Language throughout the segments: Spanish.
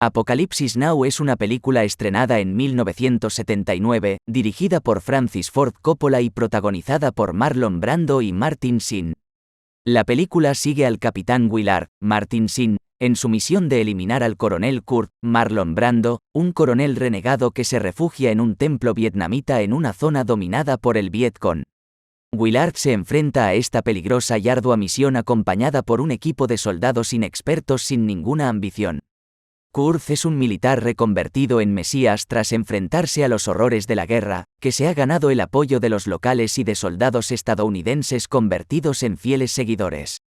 Apocalipsis Now es una película estrenada en 1979, dirigida por Francis Ford Coppola y protagonizada por Marlon Brando y Martin Sheen. La película sigue al capitán Willard, Martin Sheen, en su misión de eliminar al coronel Kurt, Marlon Brando, un coronel renegado que se refugia en un templo vietnamita en una zona dominada por el Vietcong. Willard se enfrenta a esta peligrosa y ardua misión acompañada por un equipo de soldados inexpertos sin ninguna ambición. Kurt es un militar reconvertido en Mesías tras enfrentarse a los horrores de la guerra, que se ha ganado el apoyo de los locales y de soldados estadounidenses convertidos en fieles seguidores.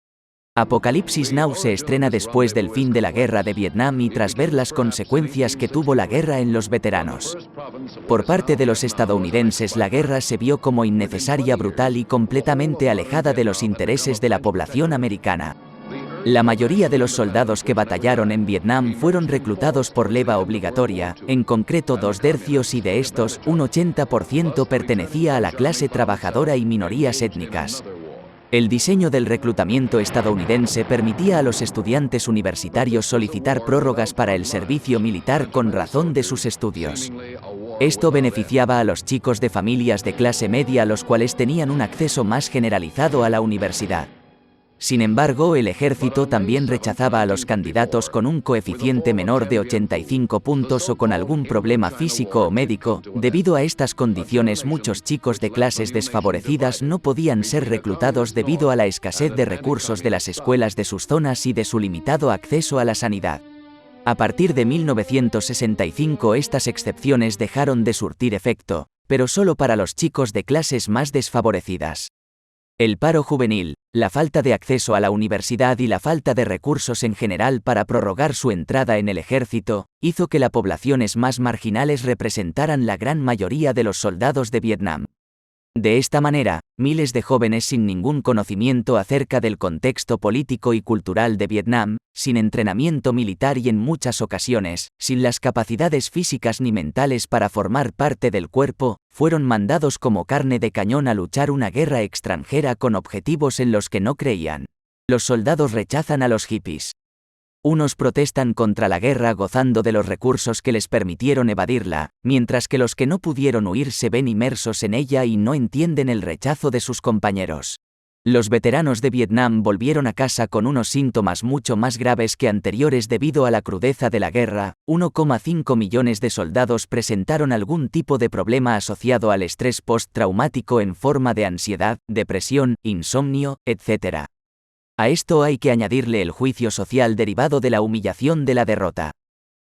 Apocalipsis Now se estrena después del fin de la guerra de Vietnam y tras ver las consecuencias que tuvo la guerra en los veteranos. Por parte de los estadounidenses, la guerra se vio como innecesaria, brutal y completamente alejada de los intereses de la población americana. La mayoría de los soldados que batallaron en Vietnam fueron reclutados por leva obligatoria, en concreto 2/3 y de estos, un 80% pertenecía a la clase trabajadora y minorías étnicas. El diseño del reclutamiento estadounidense permitía a los estudiantes universitarios solicitar prórrogas para el servicio militar con razón de sus estudios. Esto beneficiaba a los chicos de familias de clase media, los cuales tenían un acceso más generalizado a la universidad. Sin embargo, el ejército también rechazaba a los candidatos con un coeficiente menor de 85 puntos o con algún problema físico o médico. Debido a estas condiciones, muchos chicos de clases desfavorecidas no podían ser reclutados debido a la escasez de recursos de las escuelas de sus zonas y de su limitado acceso a la sanidad. A partir de 1965 estas excepciones dejaron de surtir efecto, pero solo para los chicos de clases más desfavorecidas. El paro juvenil, la falta de acceso a la universidad y la falta de recursos en general para prorrogar su entrada en el ejército, hizo que las poblaciones más marginales representaran la gran mayoría de los soldados de Vietnam. De esta manera, miles de jóvenes sin ningún conocimiento acerca del contexto político y cultural de Vietnam, sin entrenamiento militar y en muchas ocasiones, sin las capacidades físicas ni mentales para formar parte del cuerpo, fueron mandados como carne de cañón a luchar una guerra extranjera con objetivos en los que no creían. Los soldados rechazan a los hippies. Unos protestan contra la guerra gozando de los recursos que les permitieron evadirla, mientras que los que no pudieron huir se ven inmersos en ella y no entienden el rechazo de sus compañeros. Los veteranos de Vietnam volvieron a casa con unos síntomas mucho más graves que anteriores debido a la crudeza de la guerra. 1,5 millones de soldados presentaron algún tipo de problema asociado al estrés postraumático en forma de ansiedad, depresión, insomnio, etc. A esto hay que añadirle el juicio social derivado de la humillación de la derrota.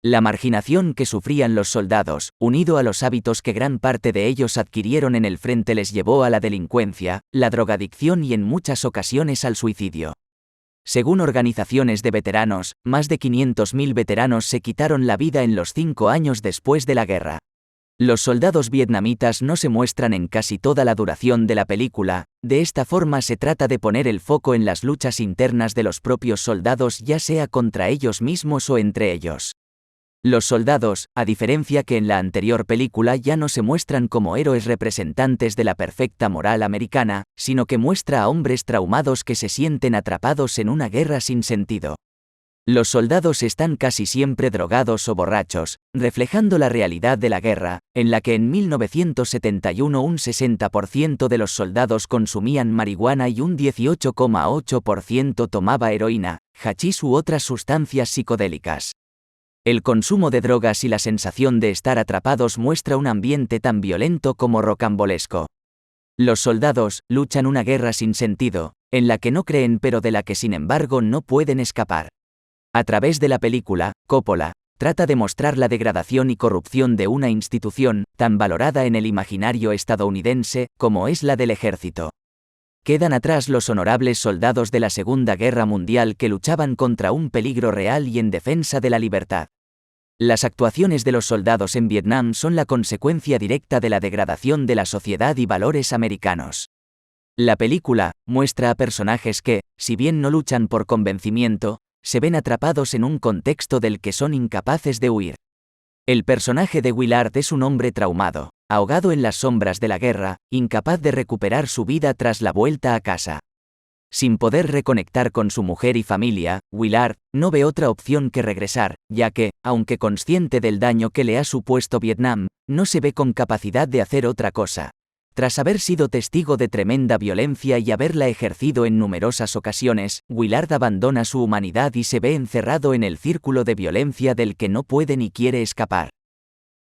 La marginación que sufrían los soldados, unido a los hábitos que gran parte de ellos adquirieron en el frente, les llevó a la delincuencia, la drogadicción y en muchas ocasiones al suicidio. Según organizaciones de veteranos, más de 500.000 veteranos se quitaron la vida en los 5 años después de la guerra. Los soldados vietnamitas no se muestran en casi toda la duración de la película. De esta forma se trata de poner el foco en las luchas internas de los propios soldados, ya sea contra ellos mismos o entre ellos. Los soldados, a diferencia que en la anterior película, ya no se muestran como héroes representantes de la perfecta moral americana, sino que muestra a hombres traumados que se sienten atrapados en una guerra sin sentido. Los soldados están casi siempre drogados o borrachos, reflejando la realidad de la guerra, en la que en 1971 un 60% de los soldados consumían marihuana y un 18,8% tomaba heroína, hachís u otras sustancias psicodélicas. El consumo de drogas y la sensación de estar atrapados muestra un ambiente tan violento como rocambolesco. Los soldados luchan una guerra sin sentido, en la que no creen pero de la que sin embargo no pueden escapar. A través de la película, Coppola trata de mostrar la degradación y corrupción de una institución tan valorada en el imaginario estadounidense como es la del ejército. Quedan atrás los honorables soldados de la Segunda Guerra Mundial que luchaban contra un peligro real y en defensa de la libertad. Las actuaciones de los soldados en Vietnam son la consecuencia directa de la degradación de la sociedad y valores americanos. La película muestra a personajes que, si bien no luchan por convencimiento, se ven atrapados en un contexto del que son incapaces de huir. El personaje de Willard es un hombre traumado, ahogado en las sombras de la guerra, incapaz de recuperar su vida tras la vuelta a casa. Sin poder reconectar con su mujer y familia, Willard no ve otra opción que regresar, ya que, aunque consciente del daño que le ha supuesto Vietnam, no se ve con capacidad de hacer otra cosa. Tras haber sido testigo de tremenda violencia y haberla ejercido en numerosas ocasiones, Willard abandona su humanidad y se ve encerrado en el círculo de violencia del que no puede ni quiere escapar.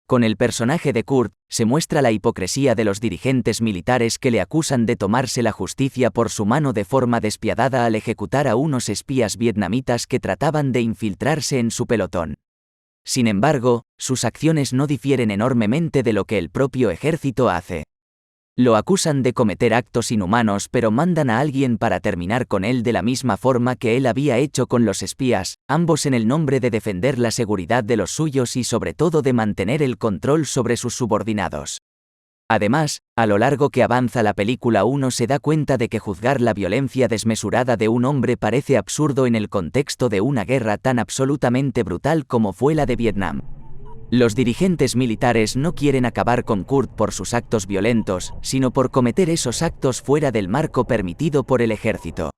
Con el personaje de Kurt, se muestra la hipocresía de los dirigentes militares que le acusan de tomarse la justicia por su mano de forma despiadada al ejecutar a unos espías vietnamitas que trataban de infiltrarse en su pelotón. Sin embargo, sus acciones no difieren enormemente de lo que el propio ejército hace. Lo acusan de cometer actos inhumanos, pero mandan a alguien para terminar con él de la misma forma que él había hecho con los espías, ambos en el nombre de defender la seguridad de los suyos y sobre todo de mantener el control sobre sus subordinados. Además, a lo largo que avanza la película uno se da cuenta de que juzgar la violencia desmesurada de un hombre parece absurdo en el contexto de una guerra tan absolutamente brutal como fue la de Vietnam. Los dirigentes militares no quieren acabar con Kurt por sus actos violentos, sino por cometer esos actos fuera del marco permitido por el ejército.